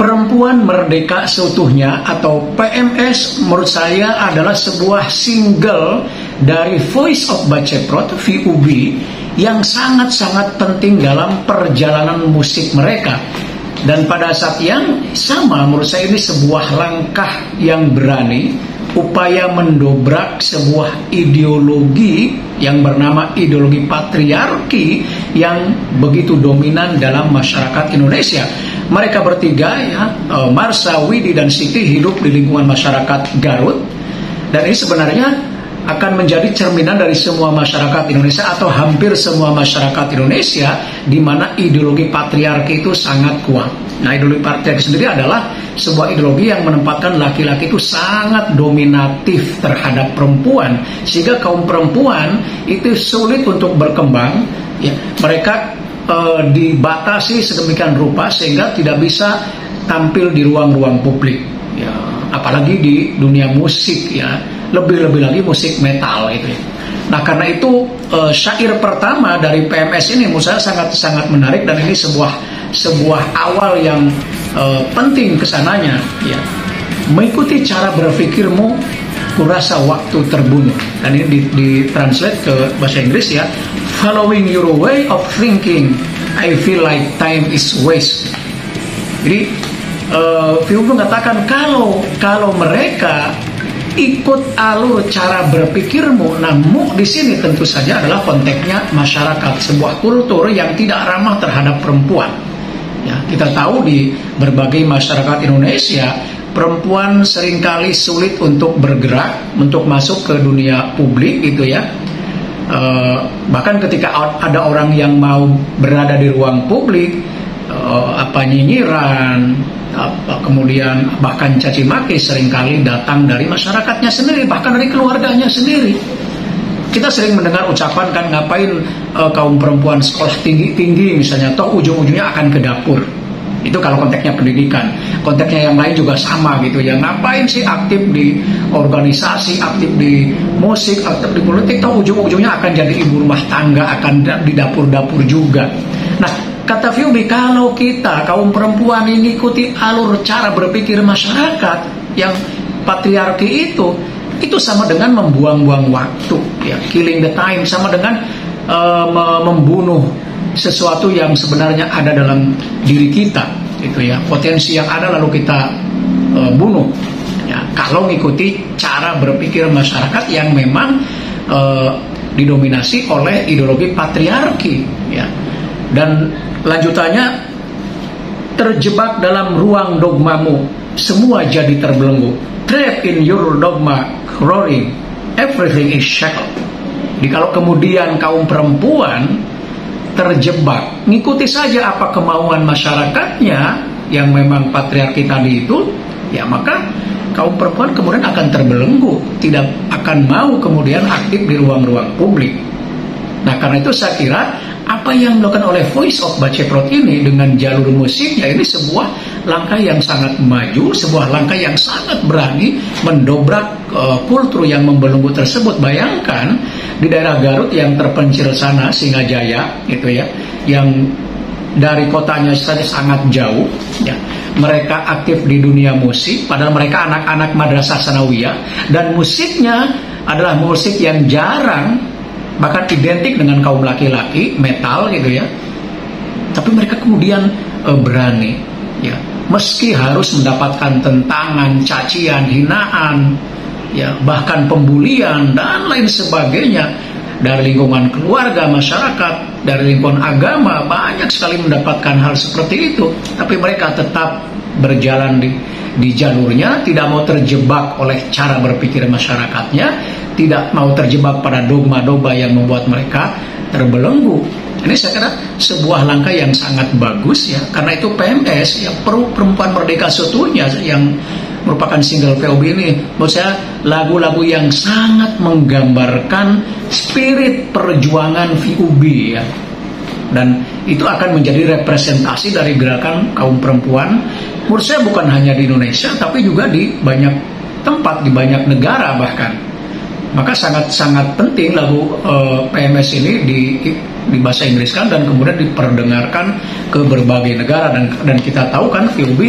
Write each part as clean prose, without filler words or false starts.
Perempuan Merdeka Seutuhnya atau PMS menurut saya adalah sebuah single dari Voice of Baceprot VUB yang sangat-sangat penting dalam perjalanan musik mereka. Dan pada saat yang sama menurut saya ini sebuah langkah yang berani, upaya mendobrak sebuah ideologi yang bernama ideologi patriarki yang begitu dominan dalam masyarakat Indonesia. Mereka bertiga ya, Marsha, Widi, dan Siti hidup di lingkungan masyarakat Garut. Dan ini sebenarnya akan menjadi cerminan dari semua masyarakat Indonesia atau hampir semua masyarakat Indonesia di mana ideologi patriarki itu sangat kuat. Nah, ideologi patriarki sendiri adalah sebuah ideologi yang menempatkan laki-laki itu sangat dominatif terhadap perempuan, sehingga kaum perempuan itu sulit untuk berkembang. Ya, mereka dibatasi sedemikian rupa sehingga tidak bisa tampil di ruang-ruang publik. Ya, apalagi di dunia musik ya, lebih-lebih lagi musik metal itu ya. Nah, karena itu syair pertama dari PMS ini menurut saya sangat-sangat menarik, dan ini sebuah awal yang penting kesananya ya. Mengikuti cara berpikirmu, kurasa waktu terbunuh. Dan ini ditranslate ke bahasa Inggris ya. Following your way of thinking, I feel like time is waste. Jadi Fiu mengatakan kalau mereka ikut alur cara berpikirmu, namun di sini tentu saja adalah konteksnya masyarakat, sebuah kultur yang tidak ramah terhadap perempuan. Ya, kita tahu di berbagai masyarakat Indonesia, perempuan seringkali sulit untuk bergerak, untuk masuk ke dunia publik gitu ya. Bahkan ketika ada orang yang mau berada di ruang publik, nyinyiran, kemudian bahkan caci maki seringkali datang dari masyarakatnya sendiri, bahkan dari keluarganya sendiri. Kita sering mendengar ucapan kan, ngapain kaum perempuan sekolah tinggi-tinggi misalnya, toh ujung-ujungnya akan ke dapur. Itu kalau konteksnya pendidikan. Konteksnya yang lain juga sama gitu ya. Ngapain sih aktif di organisasi, aktif di musik, aktif di politik, toh ujung-ujungnya akan jadi ibu rumah tangga, akan di dapur-dapur juga. Nah, kata Fiubi, kalau kita kaum perempuan ini ikuti alur cara berpikir masyarakat yang patriarki itu sama dengan membuang-buang waktu ya, killing the time, sama dengan membunuh sesuatu yang sebenarnya ada dalam diri kita itu ya, potensi yang ada lalu kita bunuh ya, kalau mengikuti cara berpikir masyarakat yang memang didominasi oleh ideologi patriarki ya. Dan lanjutannya, terjebak dalam ruang dogmamu, semua jadi terbelenggu. Trapped in your dogma, roaring, everything is shackled. Jadi kalau kemudian kaum perempuan terjebak, ngikuti saja apa kemauan masyarakatnya yang memang patriarki tadi itu, ya maka kaum perempuan kemudian akan terbelenggu, tidak akan mau kemudian aktif di ruang-ruang publik. Nah, karena itu saya kira apa yang dilakukan oleh Voice of Baceprot ini dengan jalur musiknya ini sebuah langkah yang sangat maju, sebuah langkah yang sangat berani mendobrak kultur yang membelenggu tersebut. Bayangkan di daerah Garut yang terpencil sana, Singajaya itu ya, yang dari kotanya saja sangat jauh ya. Mereka aktif di dunia musik, padahal mereka anak-anak madrasah sanawiyah, dan musiknya adalah musik yang jarang, bahkan identik dengan kaum laki-laki, metal gitu ya. Tapi mereka kemudian berani ya, meski harus mendapatkan tentangan, cacian, hinaan ya, bahkan pembulian dan lain sebagainya dari lingkungan keluarga, masyarakat, dari lingkungan agama, banyak sekali mendapatkan hal seperti itu. Tapi mereka tetap berjalan di jalurnya, tidak mau terjebak oleh cara berpikir masyarakatnya, tidak mau terjebak pada dogma-dogma yang membuat mereka terbelenggu. Ini saya kira sebuah langkah yang sangat bagus ya. Karena itu PMS, ya, Perempuan Merdeka Seutuhnya yang merupakan single VOB ini, menurut saya lagu-lagu yang sangat menggambarkan spirit perjuangan VOB ya. Dan itu akan menjadi representasi dari gerakan kaum perempuan, menurut saya bukan hanya di Indonesia, tapi juga di banyak tempat, di banyak negara bahkan. Maka sangat-sangat penting lagu PMS ini di bahasa Inggris kan, dan kemudian diperdengarkan ke berbagai negara. Dan kita tahu kan VOB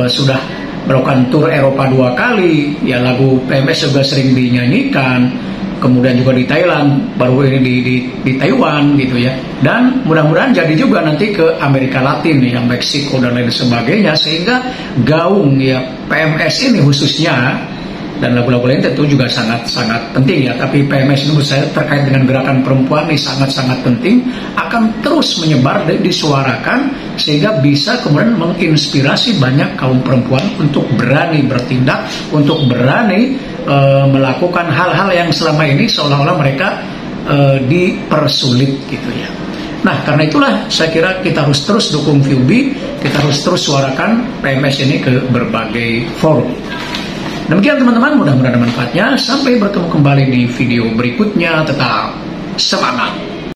sudah melakukan tur Eropa 2 kali, ya lagu PMS juga sering dinyanyikan, kemudian juga di Thailand, baru ini di Taiwan gitu ya, dan mudah-mudahan jadi juga nanti ke Amerika Latin ya, Meksiko dan lain sebagainya, sehingga gaung ya PMS ini khususnya, dan lagu-lagu lain tentu juga sangat-sangat penting ya, tapi PMS ini menurut saya terkait dengan gerakan perempuan ini sangat-sangat penting, akan terus menyebar dan disuarakan sehingga bisa kemudian menginspirasi banyak kaum perempuan untuk berani bertindak, untuk berani melakukan hal-hal yang selama ini seolah-olah mereka dipersulit gitu ya. Nah, karena itulah saya kira kita harus terus dukung FUB, kita harus terus suarakan PMS ini ke berbagai forum. Demikian teman-teman, mudah-mudahan ada manfaatnya. Sampai bertemu kembali di video berikutnya. Tetap semangat.